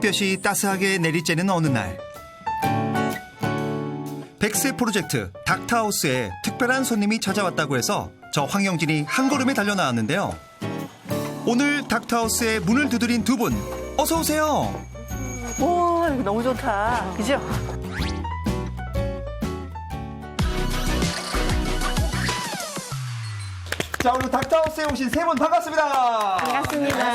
햇볕이 따스하게 내리쬐는 어느 날, 백세 프로젝트 닥터하우스에 특별한 손님이 찾아왔다고 해서 저 황영진이 한 걸음에 달려 나왔는데요. 오늘 닥터하우스에 문을 두드린 두 분, 어서 오세요. 오, 여기 너무 좋다. 그죠? 자, 오늘 닥터하우스에 오신 세 분 반갑습니다. 반갑습니다.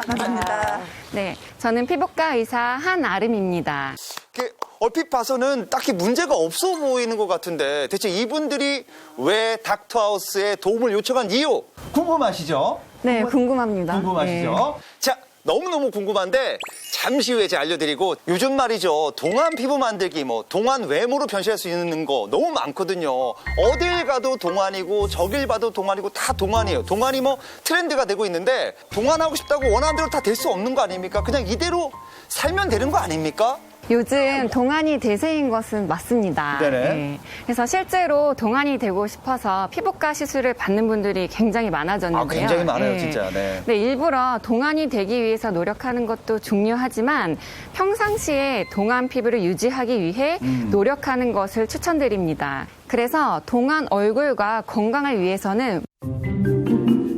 반갑습니다. 네, 저는 피부과 의사 한아름입니다. 이렇게 얼핏 봐서는 딱히 문제가 없어 보이는 것 같은데 대체 이분들이 왜 닥터하우스에 도움을 요청한 이유 궁금하시죠? 네, 궁금합니다. 궁금하시죠? 자, 너무너무 궁금한데 잠시 후에 제가 알려드리고, 요즘 말이죠, 동안 피부 만들기, 동안 외모로 변신할 수 있는 거 너무 많거든요. 어딜 가도 동안이고 저길 봐도 동안이고 다 동안이에요. 동안이 트렌드가 되고 있는데, 동안하고 싶다고 원하는 대로 다 될 수 없는 거 아닙니까? 그냥 이대로 살면 되는 거 아닙니까? 요즘 동안이 대세인 것은 맞습니다. 네네. 네. 그래서 실제로 동안이 되고 싶어서 피부과 시술을 받는 분들이 굉장히 많아졌는데요. 아, 굉장히 많아요, 네. 진짜. 네. 네, 일부러 동안이 되기 위해서 노력하는 것도 중요하지만 평상시에 동안 피부를 유지하기 위해 노력하는 것을 추천드립니다. 그래서 동안 얼굴과 건강을 위해서는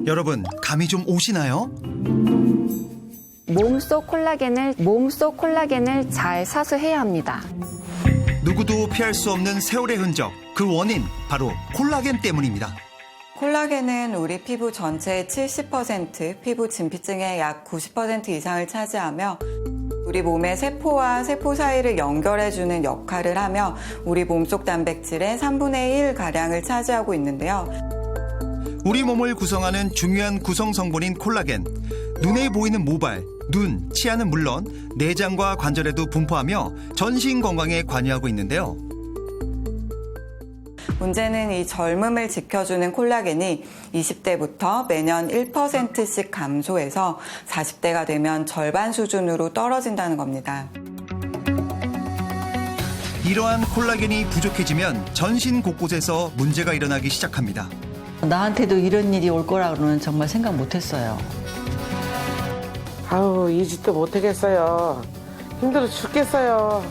여러분, 감이 좀 오시나요? 몸속 콜라겐을 잘 사수해야 합니다. 누구도 피할 수 없는 세월의 흔적, 그 원인 바로 콜라겐 때문입니다. 콜라겐은 우리 피부 전체의 70%, 피부 진피층의 약 90% 이상을 차지하며 우리 몸의 세포와 세포 사이를 연결해주는 역할을 하며 우리 몸속 단백질의 3분의 1가량을 차지하고 있는데요. 우리 몸을 구성하는 중요한 구성 성분인 콜라겐, 눈에 보이는 모발, 눈, 치아는 물론 내장과 관절에도 분포하며 전신 건강에 관여하고 있는데요. 문제는 이 젊음을 지켜주는 콜라겐이 20대부터 매년 1%씩 감소해서 40대가 되면 절반 수준으로 떨어진다는 겁니다. 이러한 콜라겐이 부족해지면 전신 곳곳에서 문제가 일어나기 시작합니다. 나한테도 이런 일이 올 거라고는 정말 생각 못 했어요. 아우, 이 짓도 못하겠어요. 힘들어 죽겠어요.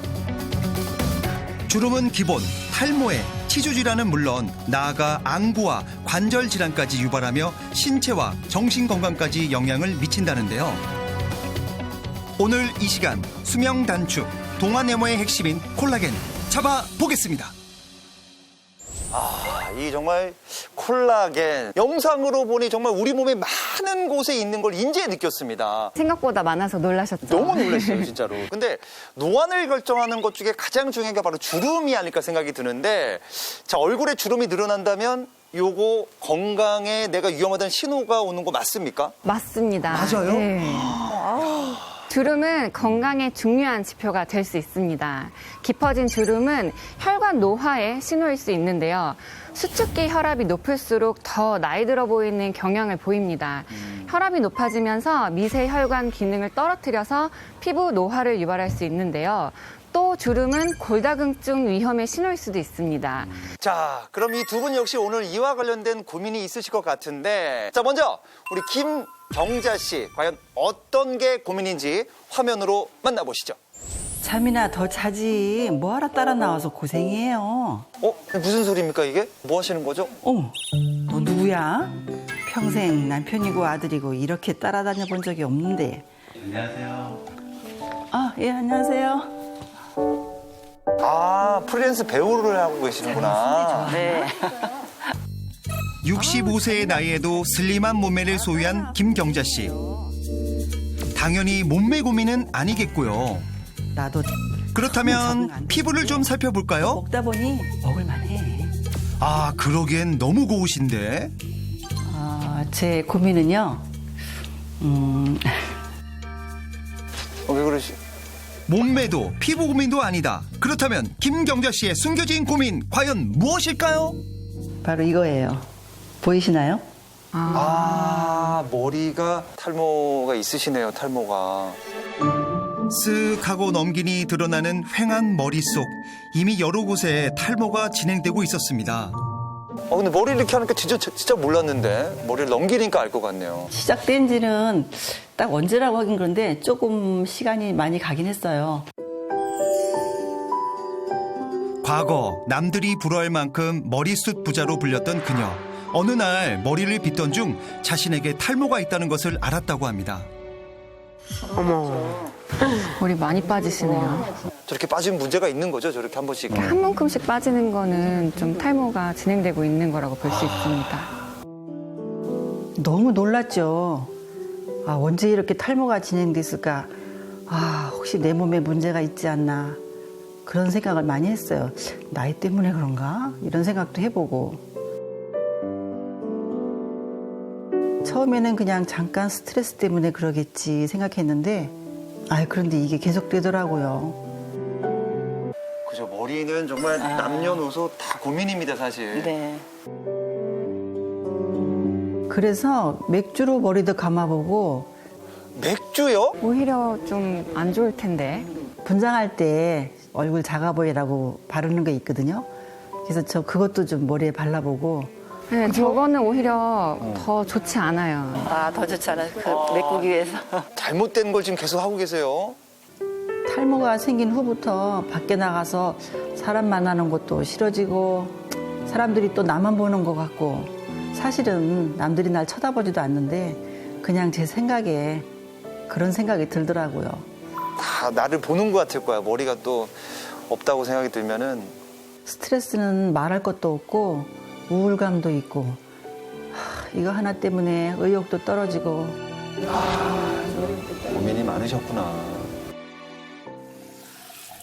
주름은 기본, 탈모에 치주 질환은 물론 나아가 안구와 관절 질환까지 유발하며 신체와 정신 건강까지 영향을 미친다는데요. 오늘 이 시간 수명 단축, 동안 외모의 핵심인 콜라겐 잡아보겠습니다. 이 정말 콜라겐, 영상으로 보니 정말 우리 몸에 많은 곳에 있는 걸 인제 느꼈습니다. 생각보다 많아서 놀라셨죠? 너무 놀랐어요, 진짜로. 근데 노안을 결정하는 것 중에 가장 중요한 게 바로 주름이 아닐까 생각이 드는데, 자, 얼굴에 주름이 늘어난다면 요거 건강에 내가 위험하다는 신호가 오는 거 맞습니까? 맞습니다. 맞아요? 네. 주름은 건강에 중요한 지표가 될 수 있습니다. 깊어진 주름은 혈관 노화의 신호일 수 있는데요. 수축기 혈압이 높을수록 더 나이 들어 보이는 경향을 보입니다. 혈압이 높아지면서 미세 혈관 기능을 떨어뜨려서 피부 노화를 유발할 수 있는데요. 또 주름은 골다공증 위험의 신호일 수도 있습니다. 자, 그럼 이 두 분 역시 오늘 이와 관련된 고민이 있으실 것 같은데, 자, 먼저 우리 김경자 씨, 과연 어떤 게 고민인지 화면으로 만나보시죠. 잠이나 더 자지. 뭐하러 따라 나와서 고생이에요. 무슨 소리입니까, 이게? 뭐 하시는 거죠? 어머, 너 누구야? 평생 남편이고 아들이고 이렇게 따라다녀 본 적이 없는데. 안녕하세요. 아, 예, 안녕하세요. 아, 프리랜서 배우를 하고 계시는구나. 네. 65세의 나이에도 슬림한 몸매를 소유한 김경자 씨. 당연히 몸매 고민은 아니겠고요. 나도 그렇다면 피부를 좀 살펴볼까요? 먹다 보니 먹을만해. 아, 그러기엔 너무 고우신데. 제 고민은요. 왜 그러시? 몸매도 피부 고민도 아니다. 그렇다면 김경자 씨의 숨겨진 고민 과연 무엇일까요? 바로 이거예요. 보이시나요? 머리가 탈모가 있으시네요, 탈모가. 쓱 하고 넘기니 드러나는 휑한 머릿속. 이미 여러 곳에 탈모가 진행되고 있었습니다. 근데 머리를 이렇게 하니까 진짜 몰랐는데. 머리를 넘기니까 알 것 같네요. 시작된 지는 딱 언제라고 하긴 그런데 조금 시간이 많이 가긴 했어요. 과거 남들이 부러워할 만큼 머리숱 부자로 불렸던 그녀. 어느 날 머리를 빗던 중 자신에게 탈모가 있다는 것을 알았다고 합니다. 어머. 머리 많이 빠지시네요. 저렇게 빠지면 문제가 있는 거죠? 저렇게 한 번씩. 한 움큼씩 빠지는 거는 좀 탈모가 진행되고 있는 거라고 볼 수 있습니다. 너무 놀랐죠. 아, 언제 이렇게 탈모가 진행됐을까? 아, 혹시 내 몸에 문제가 있지 않나? 그런 생각을 많이 했어요. 나이 때문에 그런가? 이런 생각도 해보고. 처음에는 그냥 잠깐 스트레스 때문에 그러겠지 생각했는데, 그런데 이게 계속되더라고요. 그죠. 머리는 정말 남녀노소 다 고민입니다, 사실. 네. 그래서 맥주로 머리도 감아보고, 맥주요? 오히려 좀 안 좋을 텐데. 분장할 때 얼굴 작아 보이라고 바르는 게 있거든요. 그래서 저 그것도 좀 머리에 발라보고. 네, 저거는 오히려 더 좋지 않아요. 더 좋지 않아요. 메꾸기 위해서. 잘못된 걸 지금 계속 하고 계세요. 탈모가 생긴 후부터 밖에 나가서 사람 만나는 것도 싫어지고 사람들이 또 나만 보는 것 같고 사실은 남들이 날 쳐다보지도 않는데 그냥 제 생각에 그런 생각이 들더라고요. 다 나를 보는 것 같을 거야. 머리가 또 없다고 생각이 들면은. 스트레스는 말할 것도 없고 우울감도 있고 이거 하나 때문에 의욕도 떨어지고. 고민이 많으셨구나.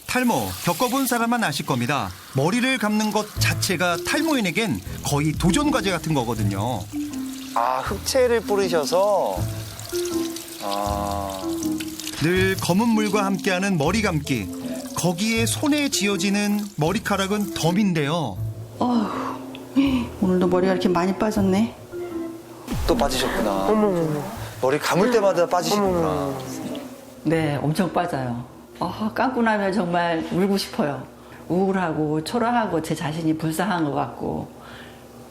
탈모 겪어본 사람만 아실 겁니다. 머리를 감는 것 자체가 탈모인에겐 거의 도전 과제 같은 거거든요. 흑채를 뿌리셔서. 늘 검은 물과 함께하는 머리 감기. 거기에 손에 쥐어지는 머리카락은 덤인데요. 오늘도 머리가 이렇게 많이 빠졌네. 또 빠지셨구나. 머리 감을 때마다 빠지시는구나. 네, 엄청 빠져요. 감고 나면 정말 울고 싶어요. 우울하고 초라하고 제 자신이 불쌍한 것 같고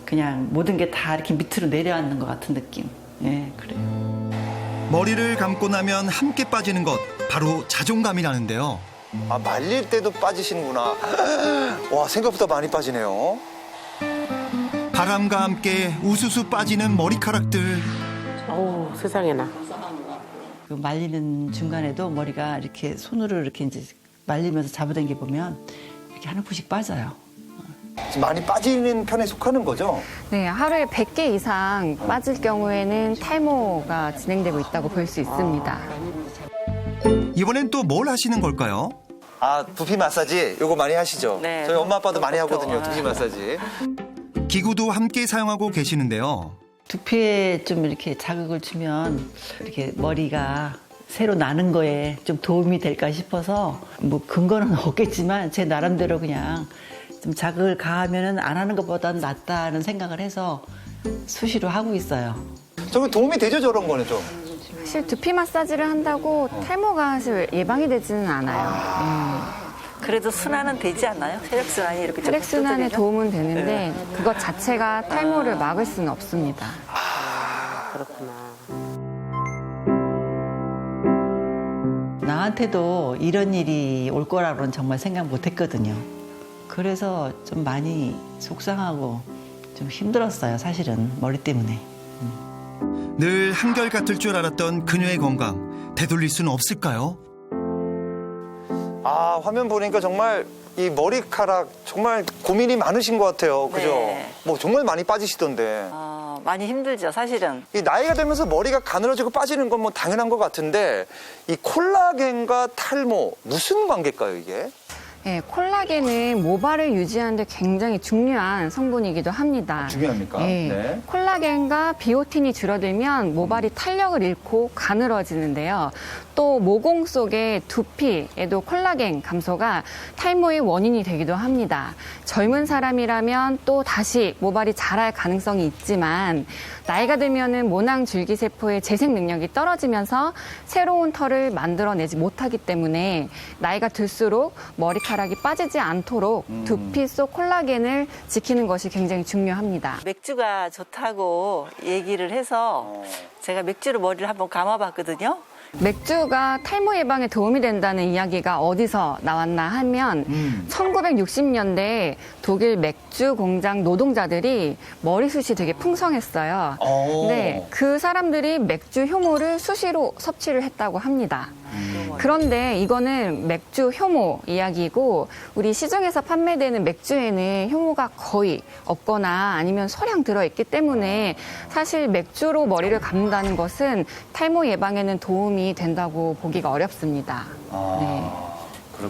그냥 모든 게 다 이렇게 밑으로 내려앉는 것 같은 느낌. 예, 그래요. 머리를 감고 나면 함께 빠지는 것 바로 자존감이라는데요. 말릴 때도 빠지시는구나. 와, 생각보다 많이 빠지네요. 바람과 함께 우수수 빠지는 머리카락들. 어우, 세상에나. 그 말리는 중간에도 머리가 이렇게 손으로 이렇게 이제 말리면서 잡아당겨 보면 이렇게 한 푼씩 빠져요. 지금 많이 빠지는 편에 속하는 거죠? 네, 하루에 100개 이상 빠질 경우에는 탈모가 진행되고 있다고 볼 수 있습니다. 이번엔 또 뭘 하시는 걸까요? 두피 마사지 요거 많이 하시죠? 네, 저희 엄마 아빠도 많이 그것도. 하거든요. 두피 마사지. 기구도 함께 사용하고 계시는데요. 두피에 좀 이렇게 자극을 주면 이렇게 머리가 새로 나는 거에 좀 도움이 될까 싶어서 뭐 근거는 없겠지만 제 나름대로 그냥 좀 자극을 가하면은 안 하는 것보다는 낫다는 생각을 해서 수시로 하고 있어요. 저거 도움이 되죠, 저런 거는 좀? 사실 두피 마사지를 한다고 탈모가 사실 예방이 되지는 않아요. 그래도 순환은 되지 않나요? 혈액순환이 이렇게 좀 혈액순환에 두드리면? 도움은 되는데 그것 자체가 탈모를 막을 수는 없습니다. 그렇구나. 나한테도 이런 일이 올 거라고는 정말 생각 못 했거든요. 그래서 좀 많이 속상하고 좀 힘들었어요, 사실은 머리 때문에. 늘 한결같을 줄 알았던 그녀의 건강 되돌릴 수는 없을까요? 화면 보니까 정말 이 머리카락 정말 고민이 많으신 것 같아요. 그죠? 네. 뭐 정말 많이 빠지시던데. 많이 힘들죠, 사실은. 이 나이가 되면서 머리가 가늘어지고 빠지는 건 뭐 당연한 것 같은데 이 콜라겐과 탈모 무슨 관계일까요, 이게? 네, 콜라겐은 모발을 유지하는 데 굉장히 중요한 성분이기도 합니다. 중요합니까? 네. 네. 콜라겐과 비오틴이 줄어들면 모발이 탄력을 잃고 가늘어지는데요. 또 모공 속의 두피에도 콜라겐 감소가 탈모의 원인이 되기도 합니다. 젊은 사람이라면 또 다시 모발이 자랄 가능성이 있지만 나이가 들면은 모낭 줄기세포의 재생 능력이 떨어지면서 새로운 털을 만들어내지 못하기 때문에 나이가 들수록 머리카락이 빠지지 않도록 두피 속 콜라겐을 지키는 것이 굉장히 중요합니다. 맥주가 좋다고 얘기를 해서 제가 맥주로 머리를 한번 감아봤거든요. 맥주가 탈모 예방에 도움이 된다는 이야기가 어디서 나왔나 하면 1960년대 독일 맥주 공장 노동자들이 머리숱이 되게 풍성했어요. 근데 그 사람들이 맥주 효모를 수시로 섭취를 했다고 합니다. 그런데 이거는 맥주 효모 이야기고 우리 시중에서 판매되는 맥주에는 효모가 거의 없거나 아니면 소량 들어있기 때문에 사실 맥주로 머리를 감는다는 것은 탈모 예방에는 도움이 된다고 보기가 어렵습니다. 네.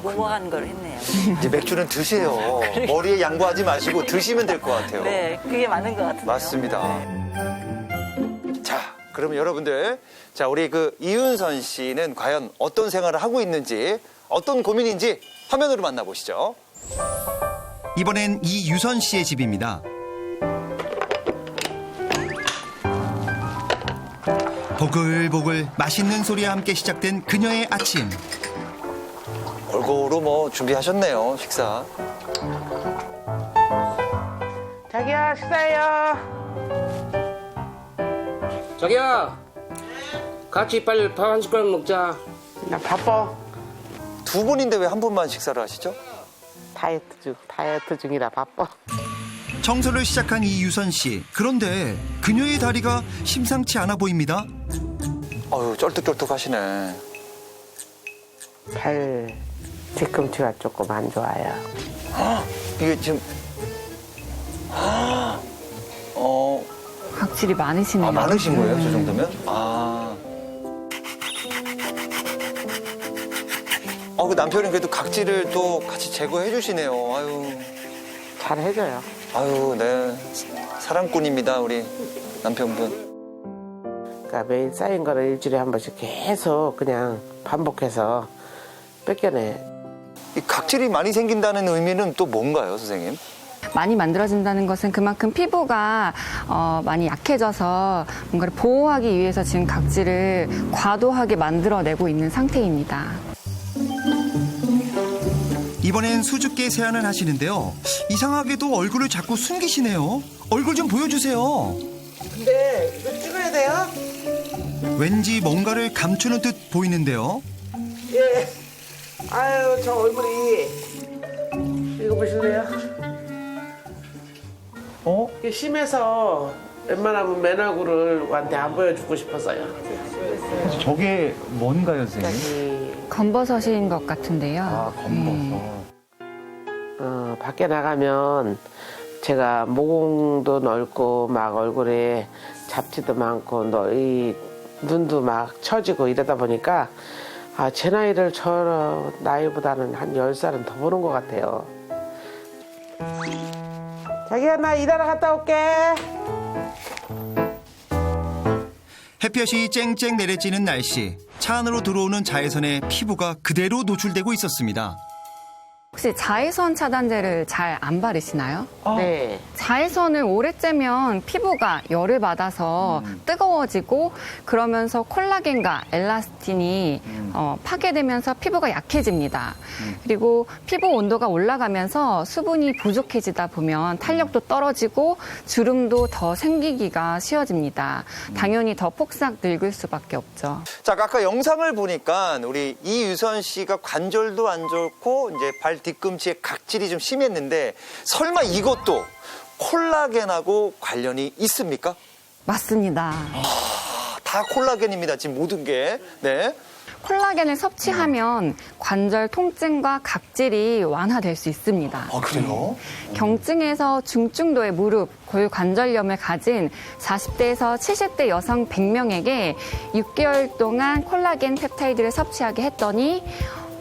모모한 걸 했네요. 이제 맥주는 드세요. 머리에 양보하지 마시고 드시면 될 것 같아요. 네, 그게 맞는 것 같아요. 맞습니다. 자, 그러면 여러분들, 자, 우리 그 이윤선 씨는 과연 어떤 생활을 하고 있는지, 어떤 고민인지 화면으로 만나보시죠. 이번엔 이유선 씨의 집입니다. 보글보글 맛있는 소리와 함께 시작된 그녀의 아침. 골고루 뭐 준비하셨네요, 식사. 자기야, 식사해요. 자기야, 같이 빨리 밥 한 숟가락 먹자. 나 바빠. 두 분인데 왜 한 분만 식사를 하시죠? 다이어트 중이라 바빠. 청소를 시작한 이유선 씨. 그런데 그녀의 다리가 심상치 않아 보입니다. 어휴, 쩔뚝쩔뚝 하시네. 발 뒤꿈치가 조금 안 좋아요. 이게 지금, 각질이 많으시네요. 많으신 거예요, 저 정도면? 그 남편은 그래도 각질을 또 같이 제거해 주시네요. 아유, 잘 해줘요. 아유, 네. 사랑꾼입니다, 우리 남편분. 그러니까 매일 쌓인 거를 일주일에 한 번씩 계속 그냥 반복해서 뺏겨내. 이 각질이 많이 생긴다는 의미는 또 뭔가요, 선생님? 많이 만들어진다는 것은 그만큼 피부가 많이 약해져서 뭔가를 보호하기 위해서 지금 각질을 과도하게 만들어내고 있는 상태입니다. 이번엔 수줍게 세안을 하시는데요. 이상하게도 얼굴을 자꾸 숨기시네요. 얼굴 좀 보여주세요. 근데 이거 찍어야 돼요? 왠지 뭔가를 감추는 듯 보이는데요. 예. 아유, 저 얼굴이. 이거 보실래요? 이게 심해서 웬만하면 맨 얼굴을 완전 안 보여주고 싶어서요. 저게 뭔가요, 선생님? 검버섯인 것 같은데요. 검버섯. 밖에 나가면 제가 모공도 넓고 막 얼굴에 잡티도 많고 이 눈도 막 처지고 이러다 보니까 제 나이를 저 나이보다는 한 10살은 더 보는 것 같아요. 자기야, 나 일하러 갔다 올게. 햇볕이 쨍쨍 내려지는 날씨. 차 안으로 들어오는 자외선에 피부가 그대로 노출되고 있었습니다. 혹시 자외선 차단제를 잘 안 바르시나요? 네. 자외선을 오래 쬐면 피부가 열을 받아서 뜨거워지고 그러면서 콜라겐과 엘라스틴이 파괴되면서 피부가 약해집니다. 그리고 피부 온도가 올라가면서 수분이 부족해지다 보면 탄력도 떨어지고 주름도 더 생기기가 쉬워집니다. 당연히 더 폭삭 늙을 수밖에 없죠. 자, 아까 영상을 보니까 우리 이유선 씨가 관절도 안 좋고 이제 발 뒤꿈치에 각질이 좀 심했는데 설마 이것도 콜라겐하고 관련이 있습니까? 맞습니다. 다 콜라겐입니다. 지금 모든 게. 네. 콜라겐을 섭취하면 관절 통증과 각질이 완화될 수 있습니다. 그래요? 경증에서 중증도의 무릎, 골관절염을 가진 40대에서 70대 여성 100명에게 6개월 동안 콜라겐 펩타이드를 섭취하게 했더니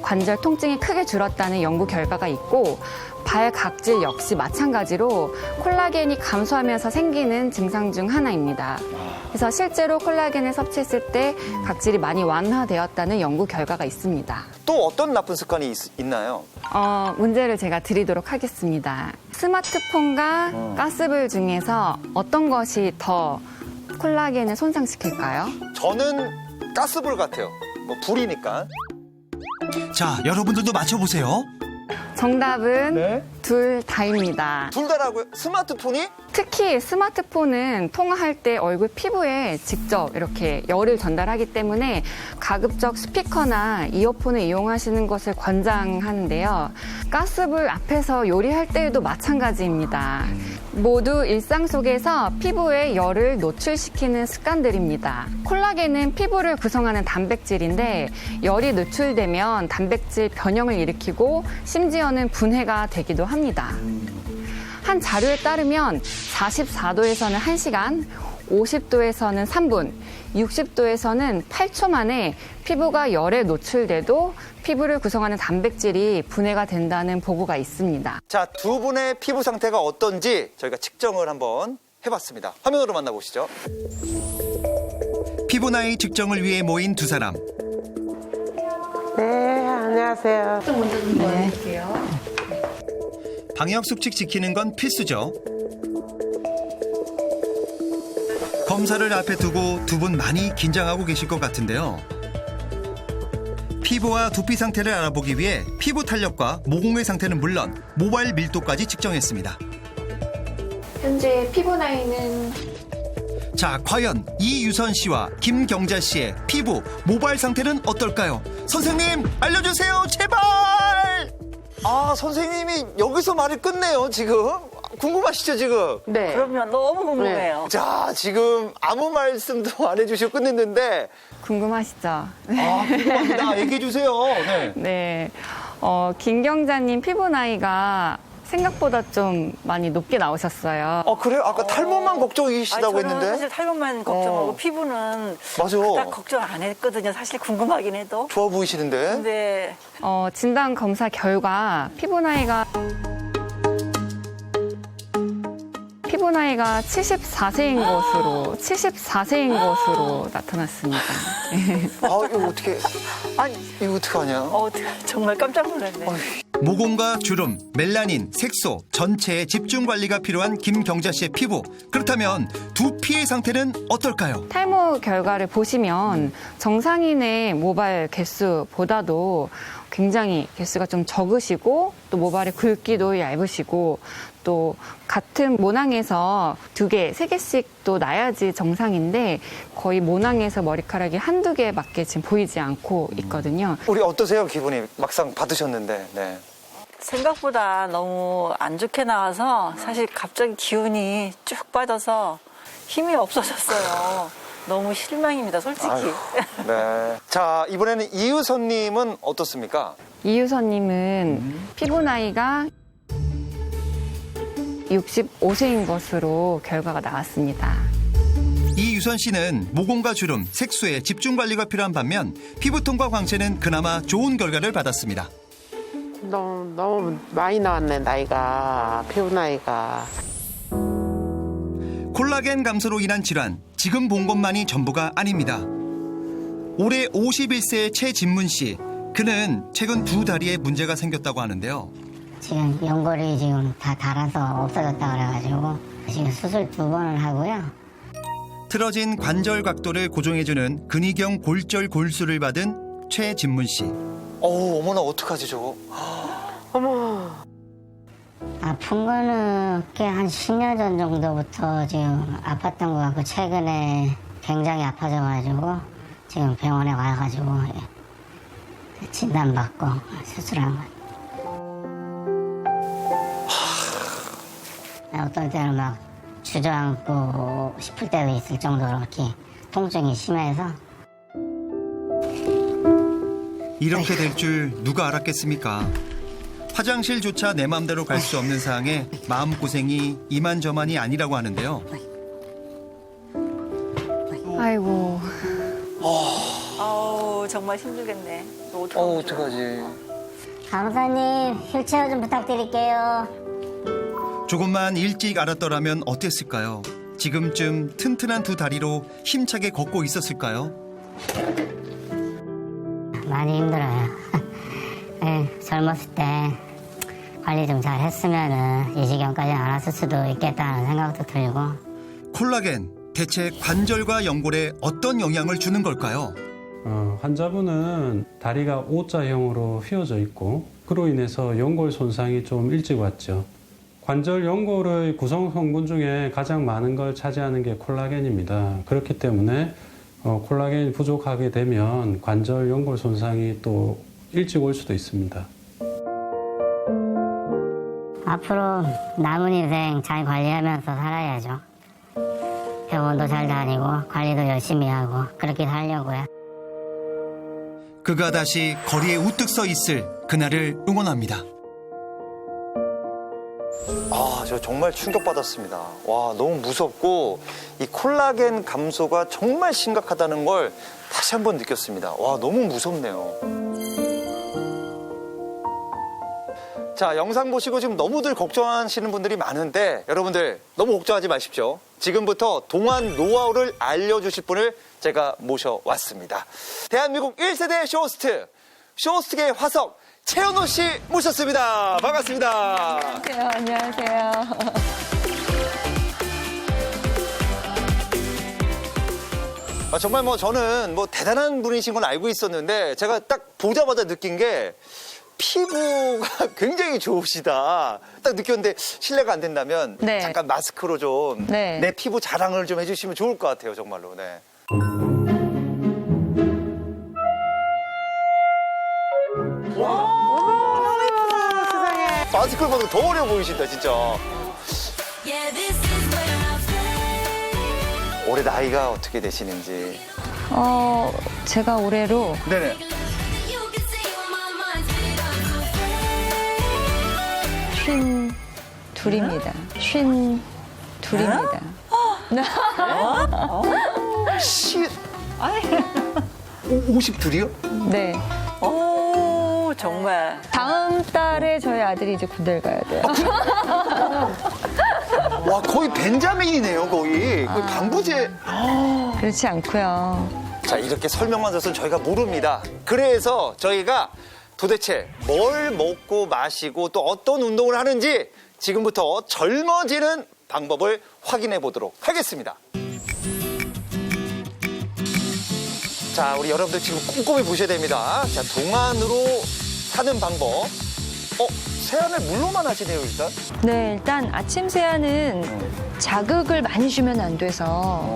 관절 통증이 크게 줄었다는 연구 결과가 있고 발 각질 역시 마찬가지로 콜라겐이 감소하면서 생기는 증상 중 하나입니다. 그래서 실제로 콜라겐을 섭취했을 때 각질이 많이 완화되었다는 연구 결과가 있습니다. 또 어떤 나쁜 습관이 있나요? 문제를 제가 드리도록 하겠습니다. 스마트폰과 가스불 중에서 어떤 것이 더 콜라겐을 손상시킬까요? 저는 가스불 같아요. 뭐 불이니까. 자, 여러분들도 맞춰보세요. 정답은 네. 둘 다입니다. 둘 다라고요? 스마트폰이? 특히 스마트폰은 통화할 때 얼굴 피부에 직접 이렇게 열을 전달하기 때문에 가급적 스피커나 이어폰을 이용하시는 것을 권장하는데요. 가스불 앞에서 요리할 때에도 마찬가지입니다. 모두 일상 속에서 피부에 열을 노출시키는 습관들입니다. 콜라겐은 피부를 구성하는 단백질인데 열이 노출되면 단백질 변형을 일으키고 심지어는 분해가 되기도 합니다. 한 자료에 따르면 44도에서는 1시간, 50도에서는 3분, 60도에서는 8초 만에 피부가 열에 노출돼도 피부를 구성하는 단백질이 분해가 된다는 보고가 있습니다. 자, 두 분의 피부 상태가 어떤지 저희가 측정을 한번 해봤습니다. 화면으로 만나보시죠. 피부 나이 측정을 위해 모인 두 사람. 네, 안녕하세요. 방역 수칙 지키는 건 필수죠. 검사를 앞에 두고 두 분 많이 긴장하고 계실 것 같은데요. 피부와 두피 상태를 알아보기 위해 피부 탄력과 모공의 상태는 물론 모발 밀도까지 측정했습니다. 현재 피부 나이는 자, 과연 이유선 씨와 김경자 씨의 피부, 모발 상태는 어떨까요? 선생님, 알려주세요, 제발! 아, 선생님이 여기서 말을 끝내요, 지금. 궁금하시죠, 지금? 네. 그러면 너무 궁금해요. 자, 지금 아무 말씀도 안 해주시고 끝냈는데, 궁금하시죠? 아, 궁금합니다. 얘기해주세요. 네. 네. 김경자님 피부 나이가 생각보다 좀 많이 높게 나오셨어요. 그래요? 아까 탈모만 걱정이시다고 저는 했는데? 사실 탈모만 걱정하고 피부는 맞아. 그닥 걱정 안 했거든요. 사실 궁금하긴 해도. 좋아 보이시는데? 근데 진단 검사 결과 피부 나이가 74세인 것으로 나타났습니다. 이거 어떻게, 이거 어떡하냐? 정말 깜짝 놀랐네. 모공과 주름, 멜라닌, 색소, 전체의 집중 관리가 필요한 김경자 씨의 피부. 그렇다면 두피의 상태는 어떨까요? 탈모 결과를 보시면 정상인의 모발 개수보다도 굉장히 개수가 좀 적으시고 또 모발의 굵기도 얇으시고 또 같은 모낭에서 2개, 3개씩 또 나야지 정상인데 거의 모낭에서 머리카락이 한두 개밖에 지금 보이지 않고 있거든요. 우리 어떠세요, 기분이? 막상 받으셨는데, 네. 생각보다 너무 안 좋게 나와서 사실 갑자기 기운이 쭉 빠져서 힘이 없어졌어요. 너무 실망입니다, 솔직히. 네. 자, 이번에는 이유선님은 어떻습니까? 이유선님은 피부 나이가 65세인 것으로 결과가 나왔습니다. 이유선 씨는 모공과 주름, 색소에 집중 관리가 필요한 반면 피부톤과 광채는 그나마 좋은 결과를 받았습니다. 너무 많이 나왔네, 나이가. 피부 나이가. 콜라겐 감소로 인한 질환, 지금 본 것만이 전부가 아닙니다. 올해 51세의 최진문 씨, 그는 최근 두 다리에 문제가 생겼다고 하는데요. 지금 연골이 지금 다 닳아서 없어졌다 그래가지고 지금 수술 2번을 하고요. 틀어진 관절 각도를 고정해주는 근위경 골절 골수를 받은 최진문 씨. 어머나, 어떡하지, 저거? 어머. 아픈 거는 꽤 한 10년 전 정도부터 지금 아팠던 것 같고 최근에 굉장히 아파져가지고 지금 병원에 와가지고 진단받고 수술한 거. 어떤 때는 막 주저앉고 싶을 때도 있을 정도로 이렇게 통증이 심해서. 이렇게 될 줄 누가 알았겠습니까? 화장실조차 내 맘대로 갈 수 없는 상황에 마음고생이 이만저만이 아니라고 하는데요. 아이고. 정말 힘들겠네. 어떡하지? 간호사님 휠체어 좀 부탁드릴게요. 조금만 일찍 알았더라면 어땠을까요? 지금쯤 튼튼한 두 다리로 힘차게 걷고 있었을까요? 많이 힘들어요. 네, 젊었을 때 관리 좀 잘 했으면은 이 지경까지 안 왔을 수도 있겠다는 생각도 들고. 콜라겐, 대체 관절과 연골에 어떤 영향을 주는 걸까요? 환자분은 다리가 O자형으로 휘어져 있고 그로 인해서 연골 손상이 좀 일찍 왔죠. 관절 연골의 구성 성분 중에 가장 많은 걸 차지하는 게 콜라겐입니다. 그렇기 때문에 콜라겐이 부족하게 되면 관절 연골 손상이 또 일찍 올 수도 있습니다. 앞으로 남은 인생 잘 관리하면서 살아야죠. 병원도 잘 다니고 관리도 열심히 하고 그렇게 살려고요. 그가 다시 거리에 우뚝 서 있을 그날을 응원합니다. 아, 저 정말 충격받았습니다. 와, 너무 무섭고 이 콜라겐 감소가 정말 심각하다는 걸 다시 한번 느꼈습니다. 와, 너무 무섭네요. 자, 영상 보시고 지금 너무들 걱정하시는 분들이 많은데 여러분들 너무 걱정하지 마십시오. 지금부터 동안 노하우를 알려주실 분을 제가 모셔왔습니다. 대한민국 1세대 쇼호스트, 쇼호스트계의 화석 최현호 씨 모셨습니다. 반갑습니다. 안녕하세요. 정말 저는 대단한 분이신 건 알고 있었는데 제가 딱 보자마자 느낀 게 피부가 굉장히 좋으시다. 딱 느꼈는데 실례가 안 된다면 네. 잠깐 마스크로 좀 네. 내 피부 자랑을 좀 해주시면 좋을 것 같아요. 정말로. 네. 마스크를 봐도 더 어려 보이신다 진짜. 올해 나이가 어떻게 되시는지. 제가 올해로 네네. 둘입니다. 52입니다. 52이요? 네. 오, 정말. 다음 달에 저희 아들이 이제 군대를 가야 돼요. 와, 거의 벤자민이네요, 거의 방부제. 그렇지 않고요. 자, 이렇게 설명만 들어서는 저희가 모릅니다. 그래서 저희가 도대체 뭘 먹고 마시고 또 어떤 운동을 하는지 지금부터 젊어지는 방법을 확인해 보도록 하겠습니다. 자, 우리 여러분들 지금 꼼꼼히 보셔야 됩니다. 자, 동안으로 사는 방법. 세안을 물로만 하시네요, 일단. 네, 일단 아침 세안은 자극을 많이 주면 안 돼서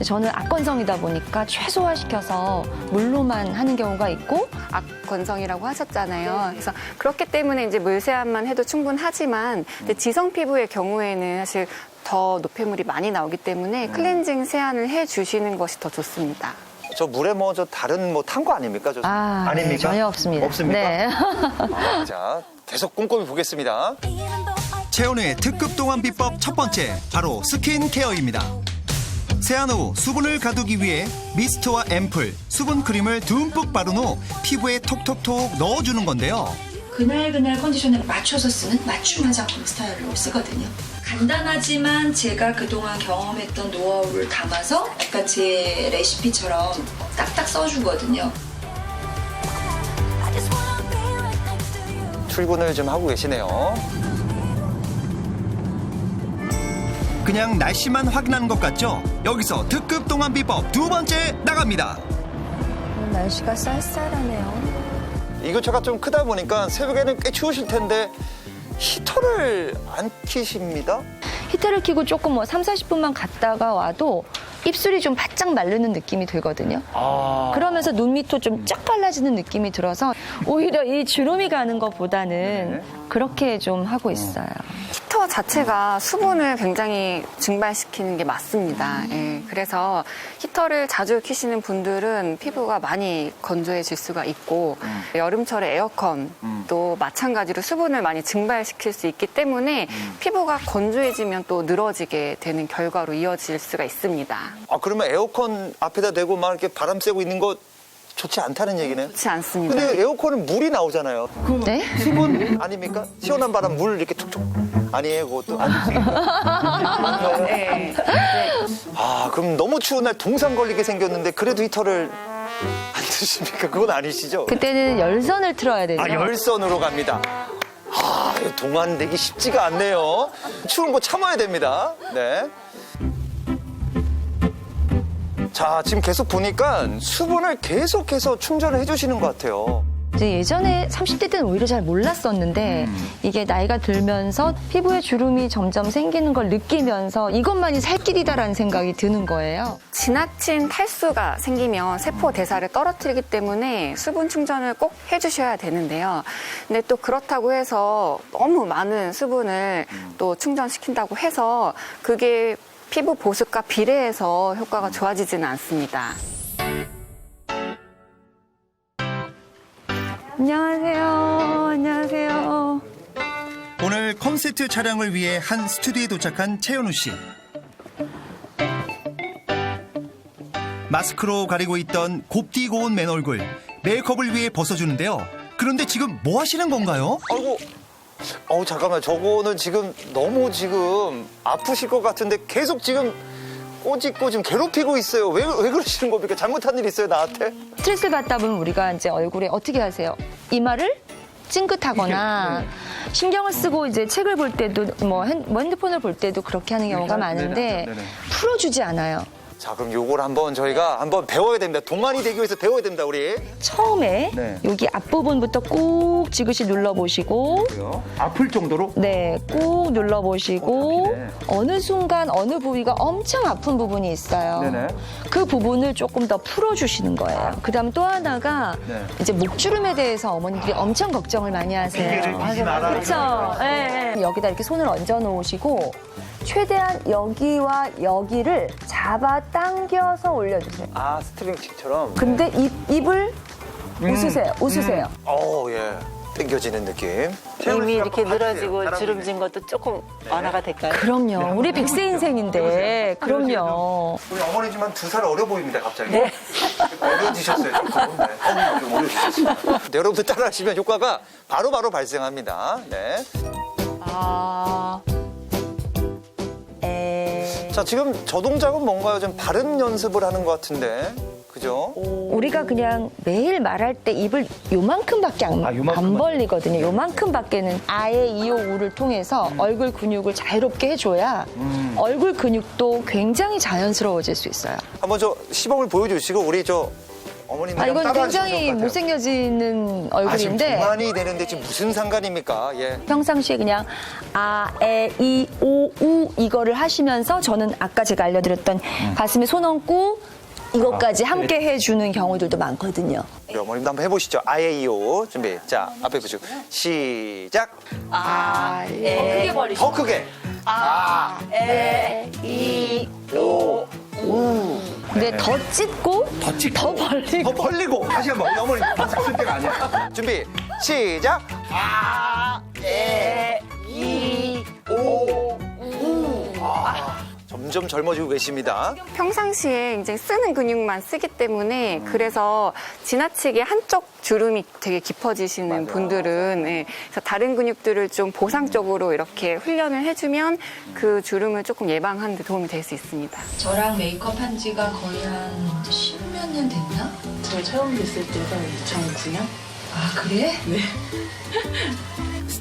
저는 악건성이다 보니까 최소화시켜서 물로만 하는 경우가 있고 악건성이라고 하셨잖아요. 그래서 그렇기 때문에 이제 물세안만 해도 충분하지만 근데 지성 피부의 경우에는 사실 더 노폐물이 많이 나오기 때문에 클렌징 세안을 해주시는 것이 더 좋습니다. 저 물에 저 다른 탄 거 아닙니까? 아닙니까? 네, 전혀 없습니다. 없습니까? 네. 자, 계속 꼼꼼히 보겠습니다. 최현우의 특급 동안 비법 첫 번째, 바로 스킨케어입니다. 세안 후 수분을 가두기 위해 미스트와 앰플, 수분 크림을 듬뿍 바른 후 피부에 톡톡톡 넣어주는 건데요. 그날 컨디션에 맞춰서 쓰는 맞춤 화장품 스타일로 쓰거든요. 간단하지만 제가 그동안 경험했던 노하우를 담아서 약간 제 레시피처럼 딱딱 써주거든요. 출근을 좀 하고 계시네요. 그냥 날씨만 확인하는 것 같죠? 여기서 특급 동안 비법 두 번째 나갑니다. 날씨가 쌀쌀하네요. 이거저거 좀 크다 보니까 새벽에는 꽤 추우실 텐데 히터를 안 켜십니다? 히터를 켜고 조금 30-40분만 갔다가 와도 입술이 좀 바짝 마르는 느낌이 들거든요. 그러면서 눈 밑도 좀 쫙 갈라지는 느낌이 들어서 오히려 이 주름이 가는 것보다는 그렇게 좀 하고 있어요. 히터 자체가 수분을 굉장히 증발시키는 게 맞습니다. 예, 그래서 히터를 자주 켜시는 분들은 피부가 많이 건조해질 수가 있고 여름철에 에어컨도 마찬가지로 수분을 많이 증발시킬 수 있기 때문에 피부가 건조해지면 또 늘어지게 되는 결과로 이어질 수가 있습니다. 그러면 에어컨 앞에다 대고 막 이렇게 바람 쐬고 있는 거 좋지 않다는 얘기네요? 좋지 않습니다. 근데 에어컨은 물이 나오잖아요. 네? 수분 아닙니까? 시원한 바람 물 이렇게 툭툭 아니에요, 그것도 아니지. 네. 아, 그럼 너무 추운 날 동상 걸리게 생겼는데 그래도 히터를 안 드십니까? 그건 아니시죠? 그때는 열선을 틀어야 되죠. 아, 열선으로 갑니다. 아, 이거 동안 내기 쉽지가 않네요. 추운 거 참아야 됩니다. 네. 자, 지금 계속 보니까 수분을 계속해서 충전을 해주시는 것 같아요. 이제 예전에 30대 때는 오히려 잘 몰랐었는데 이게 나이가 들면서 피부에 주름이 점점 생기는 걸 느끼면서 이것만이 살 길이다라는 생각이 드는 거예요. 지나친 탈수가 생기면 세포 대사를 떨어뜨리기 때문에 수분 충전을 꼭 해주셔야 되는데요. 근데 또 그렇다고 해서 너무 많은 수분을 또 충전시킨다고 해서 그게 피부 보습과 비례해서 효과가 좋아지지는 않습니다. 안녕하세요. 안녕하세요. 오늘 콘서트 촬영을 위해 한 스튜디오에 도착한 최현우 씨. 마스크로 가리고 있던 곱디 고운 맨 얼굴, 메이크업을 위해 벗어주는데요. 그런데 지금 뭐 하시는 건가요? 아이고, 잠깐만. 저거는 지금 너무 지금 아프실 것 같은데 계속 지금 꼬집고 지금 괴롭히고 있어요. 왜 그러시는 겁니까? 잘못한 일 있어요, 나한테? 스트레스 받다 보면 우리가 이제 얼굴에 어떻게 하세요? 이마를 찡긋하거나 신경을 쓰고 이제 책을 볼 때도 뭐 핸드폰을 볼 때도 그렇게 하는 경우가 많은데 풀어주지 않아요. 자, 그럼 요걸 한번 저희가 한번 배워야 됩니다. 동안이 되기 위해서 배워야 됩니다, 우리. 처음에 네. 여기 앞부분부터 꾹 지그시 눌러보시고 아플 정도로? 네, 꾹 눌러보시고 아프네. 어느 순간 어느 부위가 엄청 아픈 부분이 있어요. 네네. 그 부분을 조금 더 풀어주시는 거예요. 그다음 또 하나가 네. 이제 목주름에 대해서 어머니들이 엄청 걱정을 많이 하세요. 그렇죠. 네. 여기다 이렇게 손을 얹어 놓으시고 최대한 여기와 여기를 잡아 당겨서 올려주세요. 아, 스트링칭처럼. 근데 입을 웃으세요. 웃으세요. 예. 당겨지는 느낌. 이미 이렇게 늘어지고 주름진 것도 조금 완화가 될까요? 그럼요. 우리 100세 인생인데. 그럼요. 우리 어머니지만 2살 어려 보입니다, 갑자기. 네. 어려지셨어요, 조금. 네. 좀 어려지셨어요. 네, 여러분들 따라하시면 효과가 바로 발생합니다. 네. 자, 지금 저 동작은 뭔가요? 좀 발음 연습을 하는 것 같은데. 그죠? 우리가 그냥 매일 말할 때 입을 요만큼밖에 안 벌리거든요. 요만큼밖에는 아에 이오 우를 통해서 얼굴 근육을 자유롭게 해줘야 얼굴 근육도 굉장히 자연스러워질 수 있어요. 한번 저 시범을 보여주시고 우리 저 어머님들 이건 굉장히 못생겨지는 얼굴인데 지금 동안이 되는데 지금 무슨 상관입니까? 예. 평상시에 그냥 아, 에, 이, 오, 우 이거를 하시면서 저는 아까 제가 알려드렸던 가슴에 손 얹고 이것까지 함께 해주는 경우들도 많거든요. 우리 어머님도 한번 해보시죠. 아에이오 준비. 자, 앞에 보시고 시작. 아, 에, 크게 벌리시죠. 더 크게. 아, 에, 이, 오, 우. 근데 더 찢고 더 벌리고 더 벌리고 다시 한번 우리 어머니 마스크 쓸 때가 아니야. 준비 시작. 점점 젊어지고 계십니다. 평상시에 이제 쓰는 근육만 쓰기 때문에 그래서 지나치게 한쪽 주름이 되게 깊어지시는 분들은 그래서 다른 근육들을 좀 보상적으로 이렇게 훈련을 해주면 그 주름을 조금 예방하는 데 도움이 될 수 있습니다. 저랑 메이크업 한 지가 거의 한 10몇 년 됐나? 저 처음 뵀을 때가 2009년? 아, 그래? 네.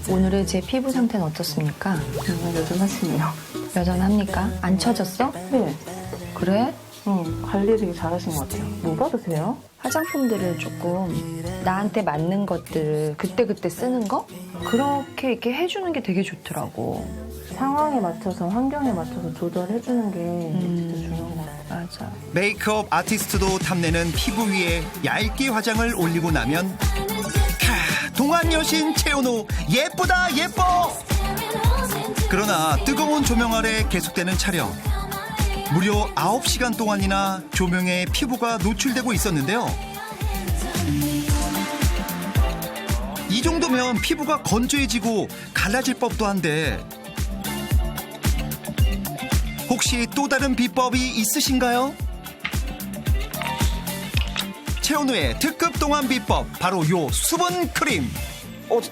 오늘의 제 피부 상태는 어떻습니까? 여전하시네요. 여전합니까? 안 처졌어? 네. 그래? 관리 되게 잘하신 것 같아요. 뭐 바르세요? 화장품들을 조금 나한테 맞는 것들을 그때그때 쓰는 거? 그렇게 이렇게 해주는 게 되게 좋더라고. 상황에 맞춰서, 환경에 맞춰서 조절해주는 게 진짜 중요한 것 같아요. 맞아. 메이크업 아티스트도 탐내는 피부 위에 얇게 화장을 올리고 나면 동안 여신 최현우 예쁘다 예뻐. 그러나 뜨거운 조명 아래 계속되는 촬영. 무려 9시간 동안이나 조명에 피부가 노출되고 있었는데요. 이 정도면 피부가 건조해지고 갈라질 법도 한데 혹시 또 다른 비법이 있으신가요? 최현우의 특급 동안 비법 바로 요 수분 크림.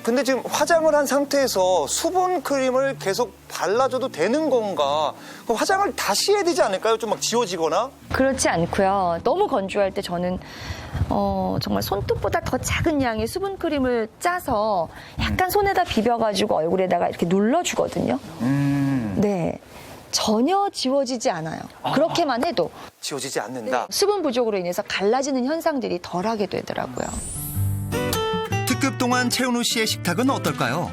근데 지금 화장을 한 상태에서 수분 크림을 계속 발라줘도 되는 건가? 그럼 화장을 다시 해야 되지 않을까요? 좀 막 지워지거나? 그렇지 않고요. 너무 건조할 때 저는 정말 손톱보다 더 작은 양의 수분 크림을 짜서 약간 손에다 비벼가지고 얼굴에다가 이렇게 눌러주거든요. 네. 전혀 지워지지 않아요. 그렇게만 해도. 지워지지 않는다? 수분 부족으로 인해서 갈라지는 현상들이 덜하게 되더라고요. 특급 동안 최은우 씨의 식탁은 어떨까요?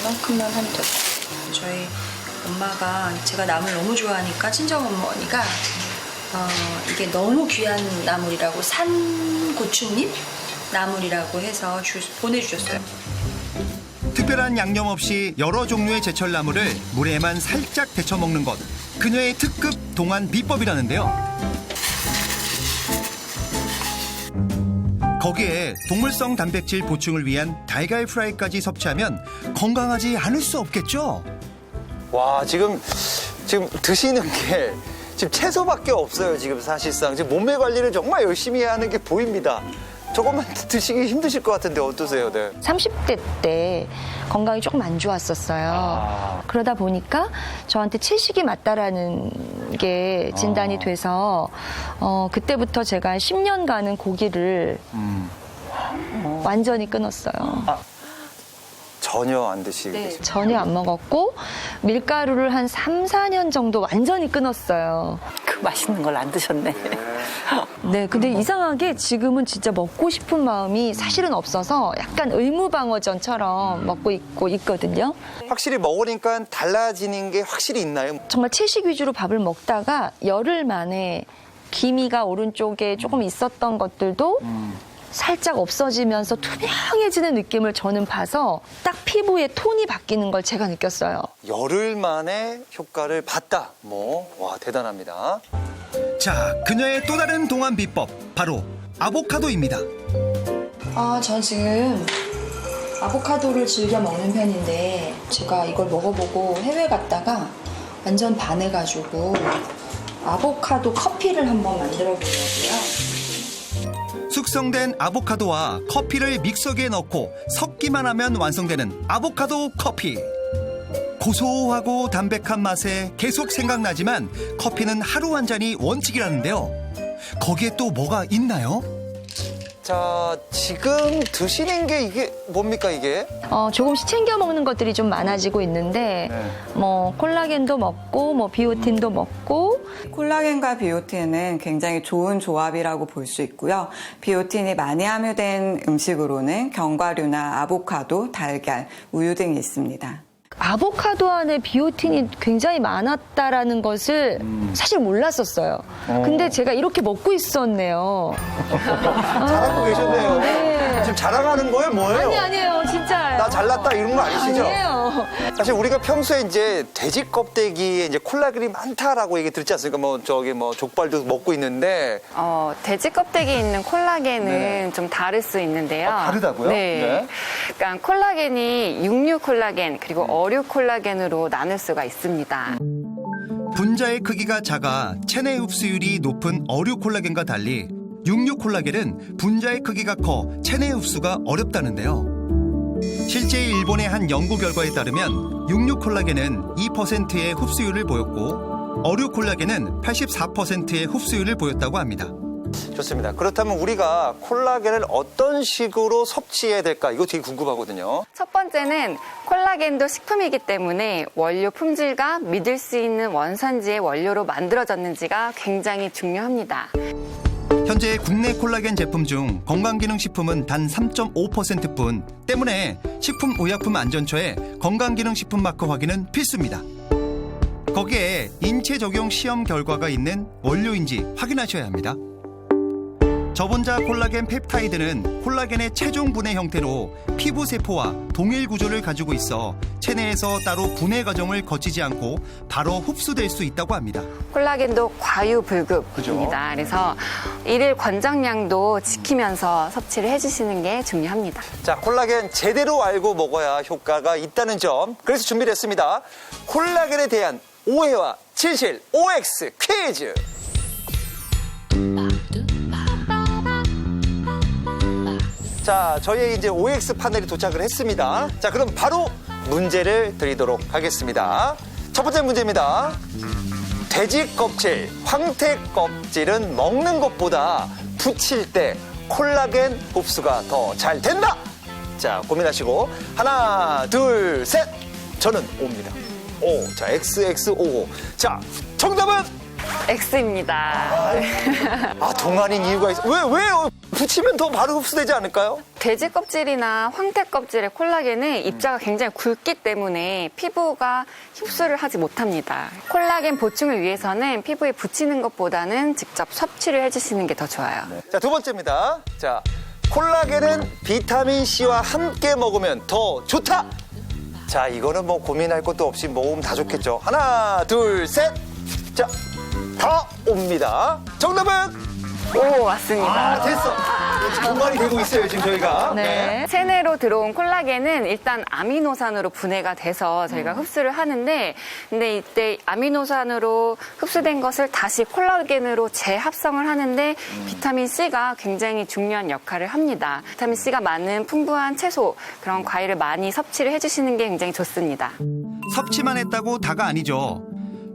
이만큼만 하면 될 것 같아요. 저희 엄마가 제가 나물 너무 좋아하니까 친정 어머니가 이게 너무 귀한 나물이라고 산고추잎 나물이라고 해서 보내주셨어요. 특별한 양념 없이 여러 종류의 제철 나물을 물에만 살짝 데쳐 먹는 것. 그녀의 특급 동안 비법이라는데요. 거기에 동물성 단백질 보충을 위한 달걀 프라이까지 섭취하면 건강하지 않을 수 없겠죠? 와, 지금 드시는 게 지금 채소밖에 없어요, 지금 사실상. 지금 몸매 관리를 정말 열심히 하는 게 보입니다. 조금만 드시기 힘드실 것 같은데 어떠세요? 네. 30대 때 건강이 조금 안 좋았었어요. 그러다 보니까 저한테 채식이 맞다라는 게 진단이 돼서 그때부터 제가 10년간은 고기를 완전히 끊었어요. 전혀 안 드시고 네, 계세요? 전혀 안 먹었고 밀가루를 한 3, 4년 정도 완전히 끊었어요. 그 맛있는 걸 안 드셨네. 네, 근데 이상하게 지금은 진짜 먹고 싶은 마음이 사실은 없어서 약간 의무방어전처럼 먹고 있거든요. 확실히 먹으니까 달라지는 게 확실히 있나요? 정말 채식 위주로 밥을 먹다가 열흘 만에 기미가 오른쪽에 조금 있었던 것들도 살짝 없어지면서 투명해지는 느낌을 저는 봐서 딱 피부의 톤이 바뀌는 걸 제가 느꼈어요. 열흘 만에 효과를 봤다. 와, 대단합니다. 자, 그녀의 또 다른 동안 비법, 바로 아보카도입니다. 전 지금 아보카도를 즐겨 먹는 편인데 제가 이걸 먹어보고 해외 갔다가 완전 반해가지고 아보카도 커피를 한번 만들어 보려고요. 숙성된 아보카도와 커피를 믹서기에 넣고 섞기만 하면 완성되는 아보카도 커피. 고소하고 담백한 맛에 계속 생각나지만 커피는 하루 한 잔이 원칙이라는데요. 거기에 또 뭐가 있나요? 자, 지금 드시는 게 이게 뭡니까, 이게? 조금씩 챙겨 먹는 것들이 좀 많아지고 있는데 콜라겐도 먹고 비오틴도 먹고. 콜라겐과 비오틴은 굉장히 좋은 조합이라고 볼 수 있고요. 비오틴이 많이 함유된 음식으로는 견과류나 아보카도, 달걀, 우유 등이 있습니다. 아보카도 안에 비오틴이 굉장히 많았다라는 것을 사실 몰랐었어요. 근데 제가 이렇게 먹고 있었네요. 잘하고 계셨네요. 네. 지금 자랑하는 거예요, 뭐예요? 아니에요, 진짜. 나 잘났다 이런 거 아니시죠? 아니에요. 사실 우리가 평소에 이제 돼지 껍데기에 이제 콜라겐이 많다라고 얘기 들지 않습니까? 족발도 먹고 있는데. 돼지 껍데기에 있는 콜라겐은 좀 다를 수 있는데요. 다르다고요? 네. 그러니까 콜라겐이 육류 콜라겐 그리고 어류 콜라겐으로 나눌 수가 있습니다. 분자의 크기가 작아 체내 흡수율이 높은 어류 콜라겐과 달리 육류 콜라겐은 분자의 크기가 커 체내 흡수가 어렵다는데요. 실제 일본의 한 연구 결과에 따르면 육류 콜라겐은 2%의 흡수율을 보였고 어류 콜라겐은 84%의 흡수율을 보였다고 합니다. 좋습니다. 그렇다면 우리가 콜라겐을 어떤 식으로 섭취해야 될까? 이거 되게 궁금하거든요. 첫 번째는 콜라겐도 식품이기 때문에 원료 품질과 믿을 수 있는 원산지의 원료로 만들어졌는지가 굉장히 중요합니다. 현재 국내 콜라겐 제품 중 건강기능식품은 단 3.5%뿐 때문에 식품의약품안전처의 건강기능식품 마크 확인은 필수입니다. 거기에 인체 적용 시험 결과가 있는 원료인지 확인하셔야 합니다. 저분자 콜라겐 펩타이드는 콜라겐의 체중 분해 형태로 피부 세포와 동일 구조를 가지고 있어 체내에서 따로 분해 과정을 거치지 않고 바로 흡수될 수 있다고 합니다. 콜라겐도 과유불급입니다. 그래서 일일 권장량도 지키면서 섭취를 해주시는 게 중요합니다. 자, 콜라겐 제대로 알고 먹어야 효과가 있다는 점. 그래서 준비를 했습니다. 콜라겐에 대한 오해와 진실 OX 퀴즈. 자, 저희의 이제 OX 파넬이 도착을 했습니다. 자, 그럼 바로 문제를 드리도록 하겠습니다. 첫 번째 문제입니다. 돼지 껍질, 황태 껍질은 먹는 것보다 붙일 때 콜라겐 흡수가 더 잘 된다. 자, 고민하시고 하나, 둘, 셋. 저는 O입니다. O. 자, XX55. 자, 정답은 X입니다. 아, 동안인 이유가 있어. 왜 붙이면 더 바로 흡수되지 않을까요? 돼지 껍질이나 황태 껍질의 콜라겐은 입자가 굉장히 굵기 때문에 피부가 흡수를 하지 못합니다. 콜라겐 보충을 위해서는 피부에 붙이는 것보다는 직접 섭취를 해주시는 게 더 좋아요. 자, 두 번째입니다. 자, 콜라겐은 비타민 C와 함께 먹으면 더 좋다. 자, 이거는 뭐 고민할 것도 없이 먹으면 다 좋겠죠. 하나, 둘, 셋. 자, 다 옵니다. 정답은? 오, 맞습니다. 아, 됐어. 동반이 되고 있어요, 지금 저희가. 네. 체내로 들어온 콜라겐은 일단 아미노산으로 분해가 돼서 저희가 흡수를 하는데, 근데 이때 아미노산으로 흡수된 것을 다시 콜라겐으로 재합성을 하는데 비타민 C가 굉장히 중요한 역할을 합니다. 비타민 C가 많은 풍부한 채소, 그런 과일을 많이 섭취를 해주시는 게 굉장히 좋습니다. 섭취만 했다고 다가 아니죠.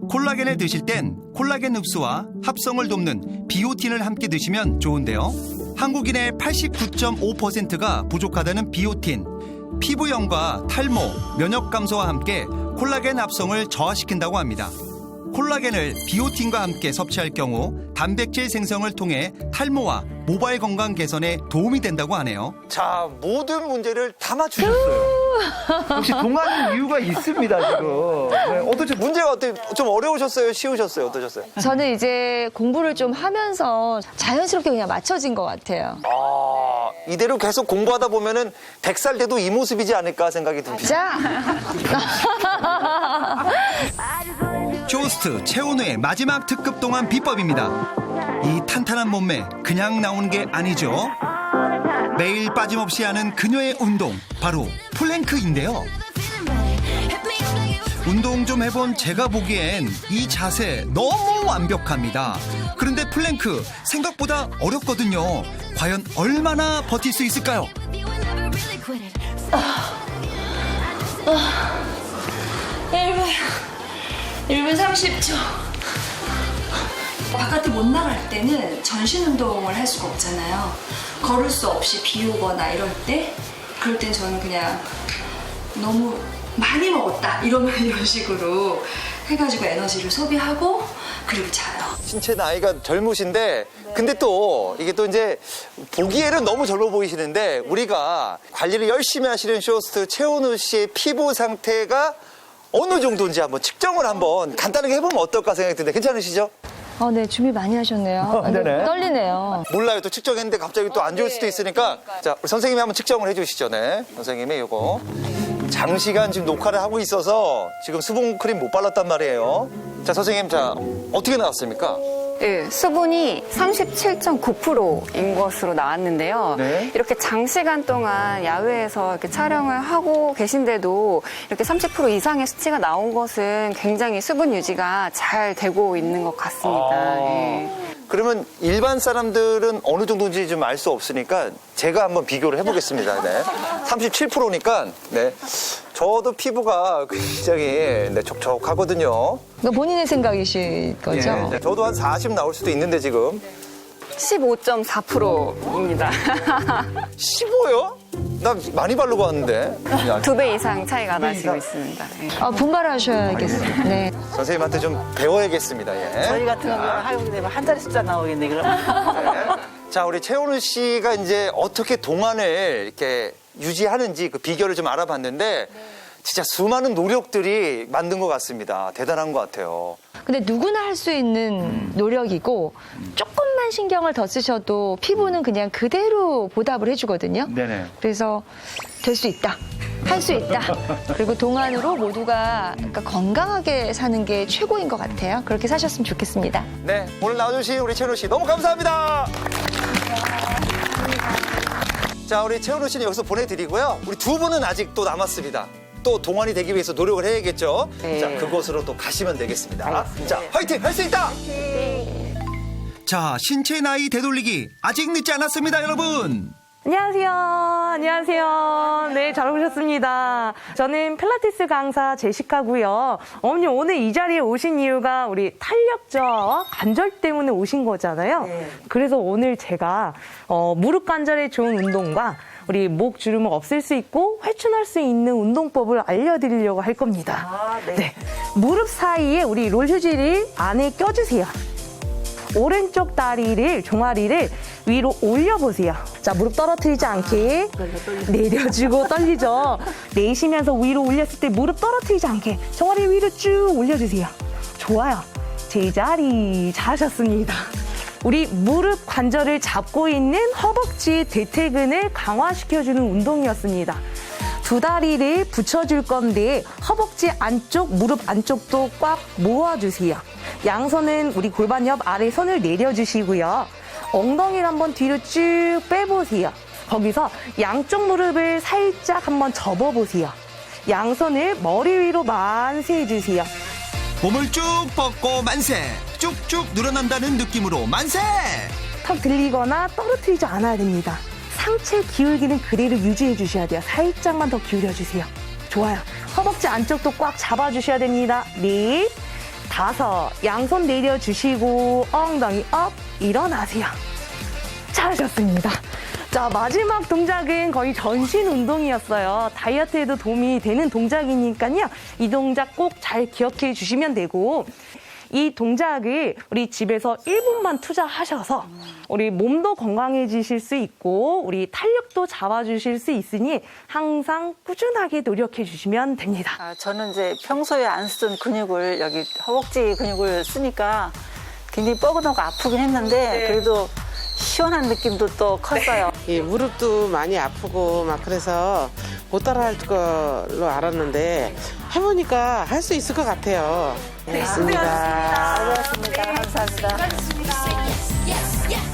콜라겐을 드실 땐 콜라겐 흡수와 합성을 돕는 비오틴을 함께 드시면 좋은데요. 한국인의 89.5%가 부족하다는 비오틴, 피부염과 탈모, 면역 감소와 함께 콜라겐 합성을 저하시킨다고 합니다. 콜라겐을 비오틴과 함께 섭취할 경우 단백질 생성을 통해 탈모와 모발 건강 개선에 도움이 된다고 하네요. 자, 모든 문제를 다 맞추셨어요. 역시 동안인 이유가 있습니다, 지금. 네, 어떠세요? 문제가 어때요? 좀 어려우셨어요? 쉬우셨어요? 어떠셨어요? 저는 이제 공부를 좀 하면서 자연스럽게 그냥 맞춰진 것 같아요. 아, 이대로 계속 공부하다 보면은 100살 돼도 이 모습이지 않을까 생각이 듭니다. 자! 쇼호스트 최은우의 마지막 특급 동안 비법입니다. 이 탄탄한 몸매 그냥 나오는 게 아니죠. 매일 빠짐없이 하는 그녀의 운동, 바로 플랭크인데요. 운동 좀 해본 제가 보기엔 이 자세 너무 완벽합니다. 그런데 플랭크 생각보다 어렵거든요. 과연 얼마나 버틸 수 있을까요? 1분 30초. 바깥에 못 나갈 때는 전신 운동을 할 수가 없잖아요. 걸을 수 없이 비 오거나 이럴 때, 그럴 땐 저는 그냥 너무 많이 먹었다 이러면 이런 식으로 해가지고 에너지를 소비하고 그리고 자요. 신체 나이가 젊으신데 근데 또 이게 또 이제 보기에는 너무 젊어 보이시는데 우리가 관리를 열심히 하시는 쇼호스트 최은우 씨의 피부 상태가 어느 정도인지 한번 측정을 한번 간단하게 해보면 어떨까 생각이 드는데 괜찮으시죠? 네, 준비 많이 하셨네요. 네네. 떨리네요. 몰라요. 또 측정했는데 갑자기 또 안 좋을 수도 있으니까. 자, 우리 선생님이 한번 측정을 해주시죠. 네. 선생님이 이거. 장시간 지금 녹화를 하고 있어서 지금 수분크림 못 발랐단 말이에요. 자, 선생님, 자, 어떻게 나왔습니까? 네, 수분이 37.9%인 것으로 나왔는데요. 네. 이렇게 장시간 동안 야외에서 이렇게 촬영을 하고 계신데도 이렇게 30% 이상의 수치가 나온 것은 굉장히 수분 유지가 잘 되고 있는 것 같습니다. 네. 그러면 일반 사람들은 어느 정도인지 좀 알 수 없으니까 제가 한번 비교를 해보겠습니다. 네. 37%니까, 네. 저도 피부가 굉장히 촉촉하거든요. 그러니까 본인의 생각이실 거죠? 예, 네. 저도 한 40 나올 수도 있는데 지금. 15.4%입니다. 15요? 나 많이 바르고 왔는데. 2배 이상 차이가 나시고 있습니다. 네. 분발하셔야겠어요. 네. 선생님한테 좀 배워야겠습니다. 예. 저희 같은 경우는 하게 되면 한 자리 숫자 나오겠네, 그럼. 자, 우리 최은우 씨가 이제 어떻게 동안을 이렇게 유지하는지 그 비결을 좀 알아봤는데 진짜 수많은 노력들이 만든 것 같습니다. 대단한 것 같아요. 근데 누구나 할 수 있는 노력이고 조금만 신경을 더 쓰셔도 피부는 그냥 그대로 보답을 해주거든요. 네네. 그래서 될 수 있다. 할 수 있다. 그리고 동안으로 모두가 그러니까 건강하게 사는 게 최고인 것 같아요. 그렇게 사셨으면 좋겠습니다. 네, 오늘 나와주신 우리 최은우 씨 너무 감사합니다. 자, 우리 최은우 씨는 여기서 보내드리고요. 우리 두 분은 아직 또 남았습니다. 또 동안이 되기 위해서 노력을 해야겠죠. 네. 자, 그곳으로 또 가시면 되겠습니다. 자, 화이팅! 할 수 있다! 자, 신체 나이 되돌리기 아직 늦지 않았습니다, 여러분. 안녕하세요. 안녕하세요. 네, 잘 오셨습니다. 저는 필라테스 강사 제시카고요. 어머니 오늘 이 자리에 오신 이유가 우리 탄력 저하와 관절 때문에 오신 거잖아요. 네. 그래서 오늘 제가 무릎 관절에 좋은 운동과 우리 목 주름을 없앨 수 있고 회춘할 수 있는 운동법을 알려드리려고 할 겁니다. 네. 무릎 사이에 우리 롤 휴지를 안에 껴주세요. 오른쪽 다리를, 종아리를 위로 올려보세요. 자, 무릎 떨어뜨리지 않게 내려주고 떨리죠. 내쉬면서 위로 올렸을 때 무릎 떨어뜨리지 않게 종아리 위로 쭉 올려주세요. 좋아요. 제자리 잘하셨습니다. 우리 무릎 관절을 잡고 있는 허벅지 대퇴근을 강화시켜주는 운동이었습니다. 두 다리를 붙여줄 건데 허벅지 안쪽, 무릎 안쪽도 꽉 모아주세요. 양손은 우리 골반 옆 아래 손을 내려주시고요. 엉덩이를 한번 뒤로 쭉 빼보세요. 거기서 양쪽 무릎을 살짝 한번 접어보세요. 양손을 머리 위로 만세 해주세요. 몸을 쭉 뻗고 만세. 쭉쭉 늘어난다는 느낌으로 만세. 턱 들리거나 떨어뜨리지 않아야 됩니다. 상체 기울기는 그대로 유지해 주셔야 돼요. 살짝만 더 기울여 주세요. 좋아요. 허벅지 안쪽도 꽉 잡아주셔야 됩니다. 넷, 다섯, 양손 내려주시고 엉덩이 업, 일어나세요. 잘하셨습니다. 자, 마지막 동작은 거의 전신 운동이었어요. 다이어트에도 도움이 되는 동작이니까요. 이 동작 꼭 잘 기억해 주시면 되고, 이 동작을 우리 집에서 1분만 투자하셔서 우리 몸도 건강해지실 수 있고 우리 탄력도 잡아주실 수 있으니 항상 꾸준하게 노력해 주시면 됩니다. 저는 이제 평소에 안 쓰던 근육을 여기 허벅지 근육을 쓰니까 굉장히 뻐근하고 아프긴 했는데 그래도 시원한 느낌도 또 컸어요. 이 무릎도 많이 아프고 막 그래서 못 따라할 걸로 알았는데 해보니까 할 수 있을 것 같아요. 고맙습니다. 감사합니다.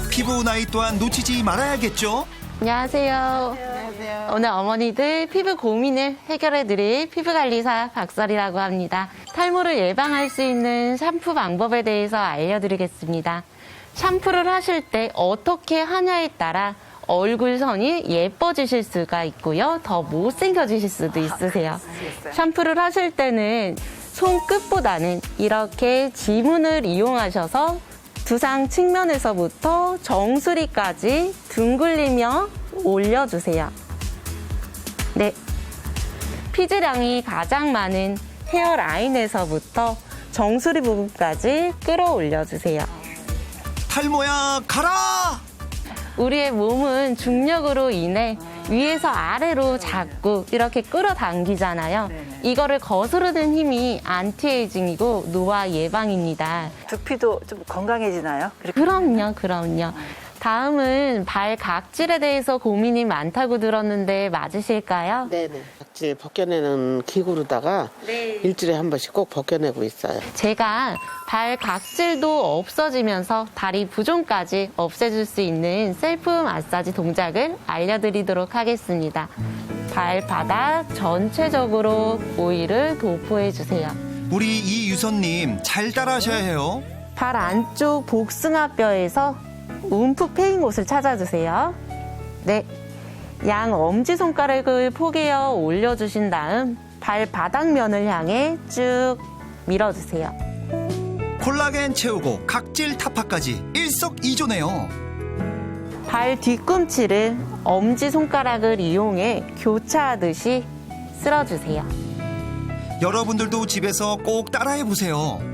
피부 나이 또한 놓치지 말아야겠죠? 안녕하세요. 오늘 어머니들 피부 고민을 해결해드릴 피부관리사 박설이라고 합니다. 탈모를 예방할 수 있는 샴푸 방법에 대해서 알려드리겠습니다. 샴푸를 하실 때 어떻게 하냐에 따라 얼굴선이 예뻐지실 수가 있고요. 더 못생겨지실 수도 있으세요. 샴푸를 하실 때는 손끝보다는 이렇게 지문을 이용하셔서 두상 측면에서부터 정수리까지 둥글리며 올려주세요. 네, 피지량이 가장 많은 헤어라인에서부터 정수리 부분까지 끌어올려주세요. 탈모야 가라! 우리의 몸은 중력으로 인해 위에서 아래로 자꾸 이렇게 끌어당기잖아요. 이거를 거스르는 힘이 안티에이징이고 노화 예방입니다. 두피도 좀 건강해지나요? 그럼요. 다음은 발 각질에 대해서 고민이 많다고 들었는데 맞으실까요? 네네. 각질 벗겨내는 기구로다가 일주일에 한 번씩 꼭 벗겨내고 있어요. 제가 발 각질도 없어지면서 다리 부종까지 없애줄 수 있는 셀프 마사지 동작을 알려드리도록 하겠습니다. 발바닥 전체적으로 오일을 도포해주세요. 우리 이유선님 잘 따라하셔야 해요. 발 안쪽 복숭아뼈에서 움푹 패인 곳을 찾아주세요. 네, 양 엄지손가락을 포개어 올려주신 다음 발바닥면을 향해 쭉 밀어주세요. 콜라겐 채우고 각질 타파까지 일석이조네요. 발 뒤꿈치를 엄지손가락을 이용해 교차하듯이 쓸어주세요. 여러분들도 집에서 꼭 따라해보세요.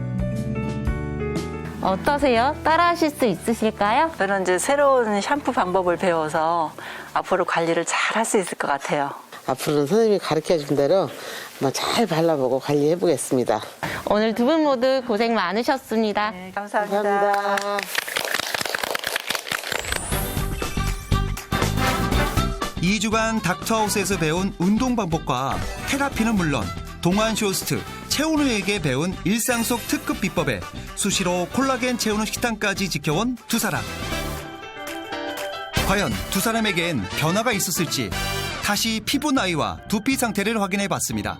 어떠세요? 따라하실 수 있으실까요? 저는 이제 새로운 샴푸 방법을 배워서 앞으로 관리를 잘 할 수 있을 것 같아요. 앞으로는 선생님이 가르쳐준 대로 잘 발라보고 관리해보겠습니다. 오늘 두 분 모두 고생 많으셨습니다. 네, 감사합니다. 2주간 닥터하우스에서 배운 운동 방법과 테라피는 물론 동안 쇼호스트 최은우에게 배운 일상 속 특급 비법에 수시로 콜라겐 채우는 식단까지 지켜온 두 사람. 과연 두 사람에겐 변화가 있었을지 다시 피부 나이와 두피 상태를 확인해 봤습니다.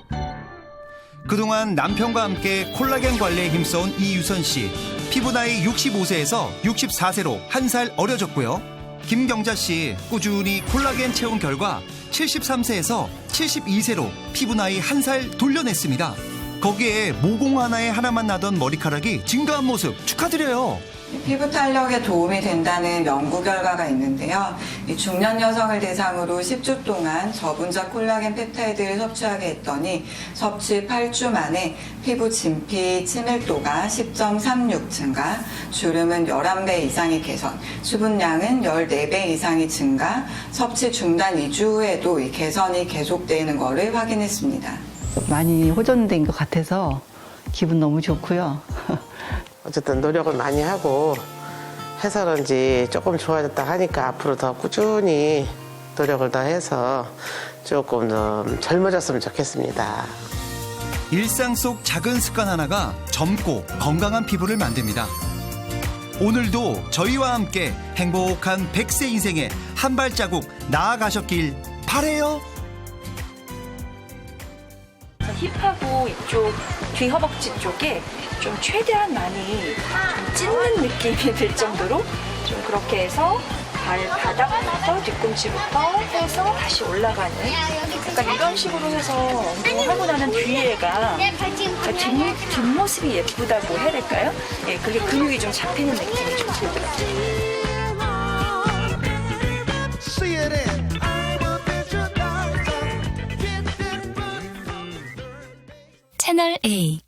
그동안 남편과 함께 콜라겐 관리에 힘써온 이유선 씨. 피부 나이 65세에서 64세로 1살 어려졌고요. 김경자 씨 꾸준히 콜라겐 채운 결과 73세에서 72세로 피부 나이 1살 돌려냈습니다. 거기에 모공 하나만 나던 머리카락이 증가한 모습 축하드려요. 피부 탄력에 도움이 된다는 연구 결과가 있는데요. 이 중년 여성을 대상으로 10주 동안 저분자 콜라겐 펩타이드를 섭취하게 했더니 섭취 8주 만에 피부 진피 치밀도가 10.36 증가, 주름은 11배 이상이 개선, 수분량은 14배 이상이 증가, 섭취 중단 2주 후에도 이 개선이 계속되는 것을 확인했습니다. 많이 호전된 것 같아서 기분 너무 좋고요. 어쨌든 노력을 많이 하고 해서 그런지 조금 좋아졌다 하니까 앞으로 더 꾸준히 노력을 더 해서 조금 더 젊어졌으면 좋겠습니다. 일상 속 작은 습관 하나가 젊고 건강한 피부를 만듭니다. 오늘도 저희와 함께 행복한 100세 인생에 한 발자국 나아가셨길 바래요. 힙하고 이쪽 뒤 허벅지 쪽에 좀 최대한 많이 좀 찢는 느낌이 들 정도로 좀 그렇게 해서 발바닥부터 뒤꿈치부터 해서 다시 올라가는 약간 이런 식으로 해서 운동하고 나는 뒤에가 뒷모습이 예쁘다고 해야 될까요? 예, 그게 근육이 좀 잡히는 느낌이 좀 들더라고요. 채널 A